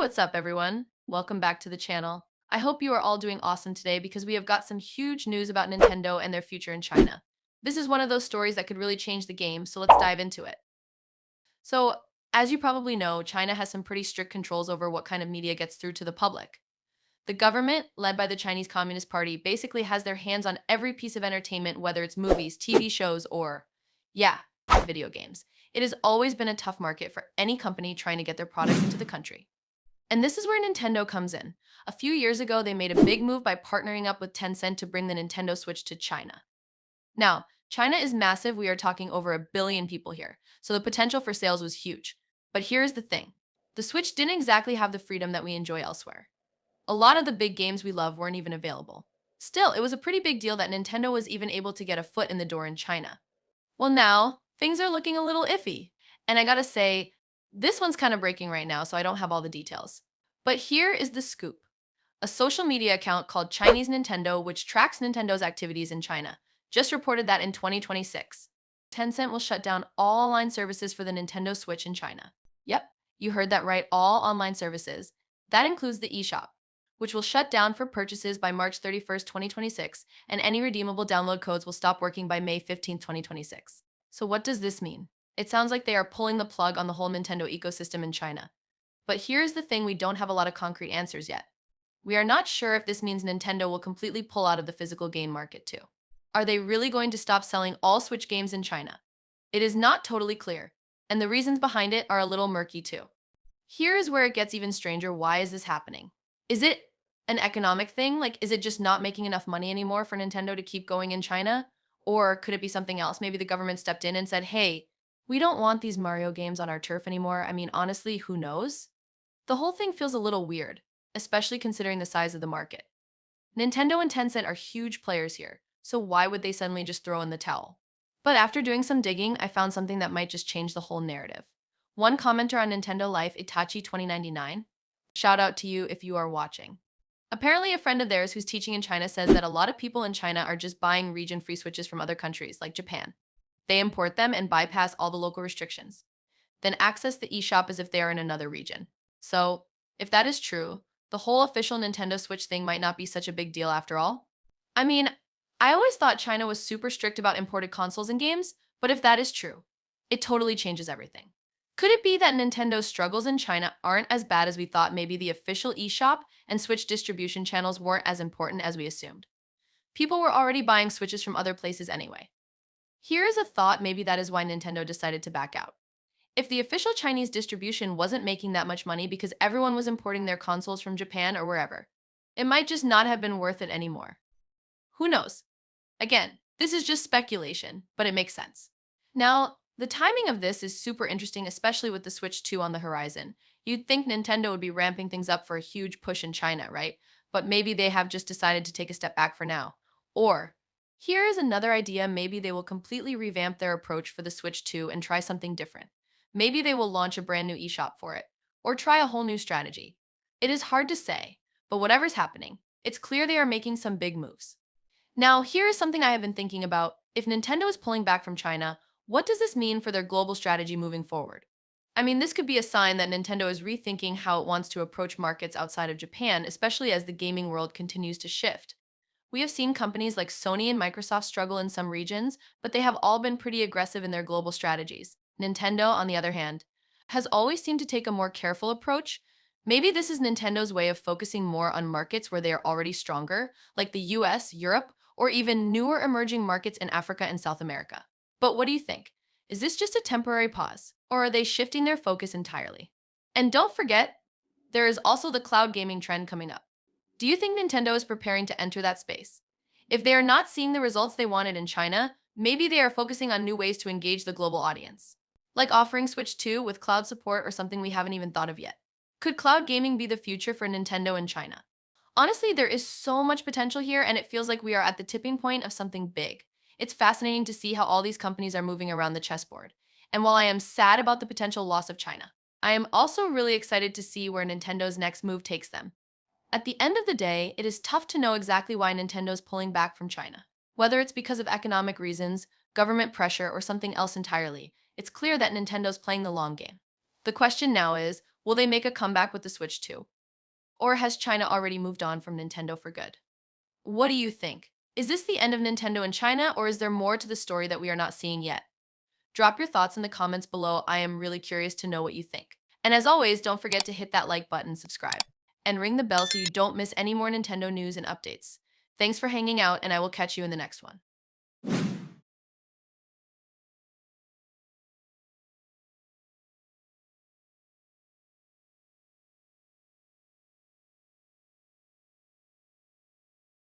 What's up, everyone? Welcome back to the channel. I hope you are all doing awesome today because we have got some huge news about Nintendo and their future in China. This is one of those stories that could really change the game, so let's dive into it. So, as you probably know, China has some pretty strict controls over what kind of media gets through to the public. The government, led by the Chinese Communist Party, basically has their hands on every piece of entertainment, whether it's movies, TV shows, or, yeah, video games. It has always been a tough market for any company trying to get their products into the country. And this is where Nintendo comes in. A few years ago, they made a big move by partnering up with Tencent to bring the Nintendo Switch to China. Now, China is massive. We are talking over 1 billion people here, so the potential for sales was huge. But here's the thing. The Switch didn't exactly have the freedom that we enjoy elsewhere. A lot of the big games we love weren't even available. Still, it was a pretty big deal that Nintendo was even able to get a foot in the door in China. Well, now, things are looking a little iffy. And I gotta say, this one's kind of breaking right now, so I don't have all the details. But here is the scoop. A social media account called Chinese Nintendo, which tracks Nintendo's activities in China, just reported that in 2026, Tencent will shut down all online services for the Nintendo Switch in China. Yep, you heard that right, all online services. That includes the eShop, which will shut down for purchases by March 31st, 2026, and any redeemable download codes will stop working by May 15th, 2026. So what does this mean? It sounds like they are pulling the plug on the whole Nintendo ecosystem in China. But here's the thing, we don't have a lot of concrete answers yet. We are not sure if this means Nintendo will completely pull out of the physical game market too. Are they really going to stop selling all Switch games in China? It is not totally clear, and the reasons behind it are a little murky too. Here is where it gets even stranger. Why is this happening? Is it an economic thing? Like, is it just not making enough money anymore for Nintendo to keep going in China? Or could it be something else? Maybe the government stepped in and said, hey, we don't want these Mario games on our turf anymore. I mean, honestly, who knows? The whole thing feels a little weird, especially considering the size of the market. Nintendo and Tencent are huge players here, so why would they suddenly just throw in the towel? But after doing some digging, I found something that might just change the whole narrative. One commenter on Nintendo Life, Itachi2099, shout out to you if you are watching. Apparently, a friend of theirs who's teaching in China says that a lot of people in China are just buying region-free Switches from other countries, like Japan. They import them and bypass all the local restrictions, then access the eShop as if they are in another region. So, if that is true, the whole official Nintendo Switch thing might not be such a big deal after all. I mean, I always thought China was super strict about imported consoles and games, but if that is true, it totally changes everything. Could it be that Nintendo's struggles in China aren't as bad as we thought? Maybe the official eShop and Switch distribution channels weren't as important as we assumed. People were already buying Switches from other places anyway. Here is a thought, maybe that is why Nintendo decided to back out. If the official Chinese distribution wasn't making that much money because everyone was importing their consoles from Japan or wherever, it might just not have been worth it anymore. Who knows? Again, this is just speculation, but it makes sense. Now, the timing of this is super interesting, especially with the Switch 2 on the horizon. You'd think Nintendo would be ramping things up for a huge push in China, right? But maybe they have just decided to take a step back for now. Or, here is another idea, maybe they will completely revamp their approach for the Switch 2 and try something different. Maybe they will launch a brand new eShop for it, or try a whole new strategy. It is hard to say, but whatever's happening, it's clear they are making some big moves. Now, here is something I have been thinking about. If Nintendo is pulling back from China, what does this mean for their global strategy moving forward? I mean, this could be a sign that Nintendo is rethinking how it wants to approach markets outside of Japan, especially as the gaming world continues to shift. We have seen companies like Sony and Microsoft struggle in some regions, but they have all been pretty aggressive in their global strategies. Nintendo, on the other hand, has always seemed to take a more careful approach. Maybe this is Nintendo's way of focusing more on markets where they are already stronger, like the US, Europe, or even newer emerging markets in Africa and South America. But what do you think? Is this just a temporary pause, or are they shifting their focus entirely? And don't forget, there is also the cloud gaming trend coming up. Do you think Nintendo is preparing to enter that space? If they are not seeing the results they wanted in China, maybe they are focusing on new ways to engage the global audience, like offering Switch 2 with cloud support or something we haven't even thought of yet. Could cloud gaming be the future for Nintendo in China? Honestly, there is so much potential here, and it feels like we are at the tipping point of something big. It's fascinating to see how all these companies are moving around the chessboard. And while I am sad about the potential loss of China, I am also really excited to see where Nintendo's next move takes them. At the end of the day, it is tough to know exactly why Nintendo's pulling back from China. Whether it's because of economic reasons, government pressure, or something else entirely, it's clear that Nintendo's playing the long game. The question now is, Will they make a comeback with the Switch 2? Or has China already moved on from Nintendo for good? What do you think? Is this the end of Nintendo in China, or is there more to the story that we are not seeing yet? Drop your thoughts in the comments below. I am really curious to know what you think. And as always, don't forget to hit that like button, subscribe, and ring the bell so you don't miss any more Nintendo news and updates. Thanks for hanging out, and I will catch you in the next one.